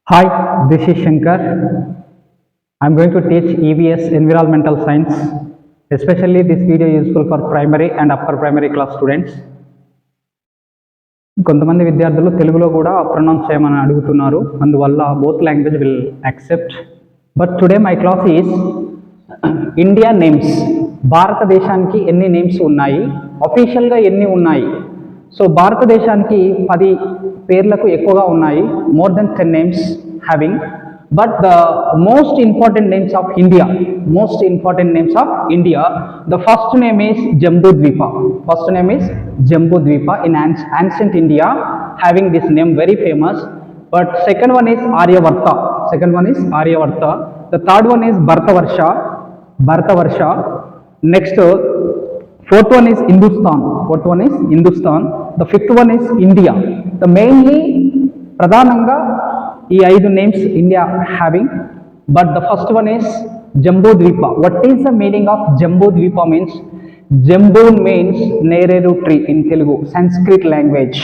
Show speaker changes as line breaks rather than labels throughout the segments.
Hi, this is Shankar. I'm going to teach EVS Environmental Science. Especially this video is useful for primary and upper primary class students. కొంతమంది విద్యార్థులు తెలుగులో కూడా pronounce చేయమని అడుగుతున్నారు. అందువల్ల both language will accept. But today my class is India names. భారతదేశానికి ఎన్ని names ఉన్నాయి, అఫీషియల్గా ఎన్ని ఉన్నాయి. సో భారతదేశానికి 10 పేర్లకు ఎక్కువగా ఉన్నాయి, more than 10 names having. But the most important names of India, the first name is Jambudvipa. In ancient India, having this name very famous. But second one is Aryavarta. The third one is Bharatavarsha. Next, fourth one is Hindustan. The fifth one is India. The mainly pradhananga ఈ 5 names India having. But the first one is Jambudvipa. What is the meaning of Jambudvipa means? Jamun means neredu tree in Telugu, Sanskrit language.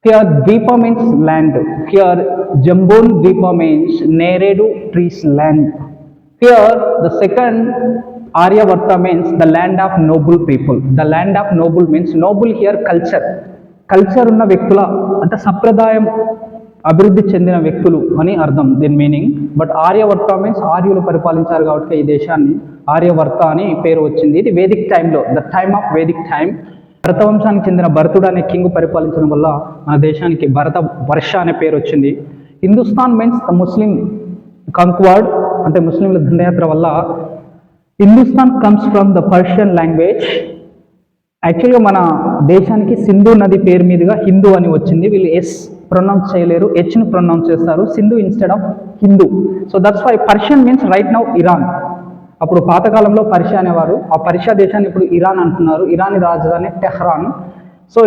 Here Dvipa means land. Here Jambon Dvipa means Neredu trees land. Here the second Aryavarta means the land of noble people. The land of noble means noble here culture ఉన్న వ్యక్తుల అంటే సంప్రదాయం అభివృద్ధి చెందిన వ్యక్తులు అని అర్థం దీని మీనింగ్. బట్ ఆర్యవర్త మీన్స్ ఆర్యులు పరిపాలించారు కాబట్టి ఈ దేశాన్ని ఆర్యవర్త అని పేరు వచ్చింది. ఇది వేదిక్ టైంలో, the time of Vedic time. Bharata వంశానికి చెందిన భరతుడు అనే కింగ్ పరిపాలించడం వల్ల మన దేశానికి భరత వర్ష అనే పేరు వచ్చింది. హిందుస్థాన్ మీన్స్ ద ముస్లిం కంక్వర్డ్, అంటే ముస్లింల దండయాత్ర వల్ల Hindustan comes from the Persian language. యాక్చువల్గా మన దేశానికి సింధు నది పేరు మీదుగా హిందూ అని వచ్చింది. వీళ్ళు ఎస్ ప్రొనౌన్స్ చేయలేరు, హెచ్ను ప్రొనౌన్స్ చేస్తారు, Sindhu instead of Hindu. So that's why Persian means right now Iran. అప్పుడు పాతకాలంలో పర్షియా అనేవారు, ఆ పర్షియా దేశాన్ని ఇప్పుడు ఇరాన్ అంటున్నారు. ఇరాన్ రాజధాని Tehran. So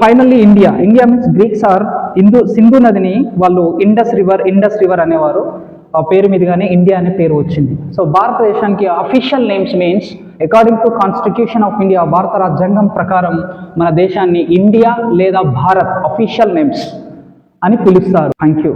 finally India means Greeks are Sindhu నదిని వాళ్ళు ఇండస్ రివర్ అనేవారు. ఆ పేరు మీదుగానే ఇండియా అనే పేరు వచ్చింది. సో భారతదేశానికి official names means according to constitution of India, భారత రాజ్యాంగం ప్రకారం మన దేశాన్ని ఇండియా లేదా భారత్ అఫీషియల్ నేమ్స్ అని పిలుస్తారు. Thank you.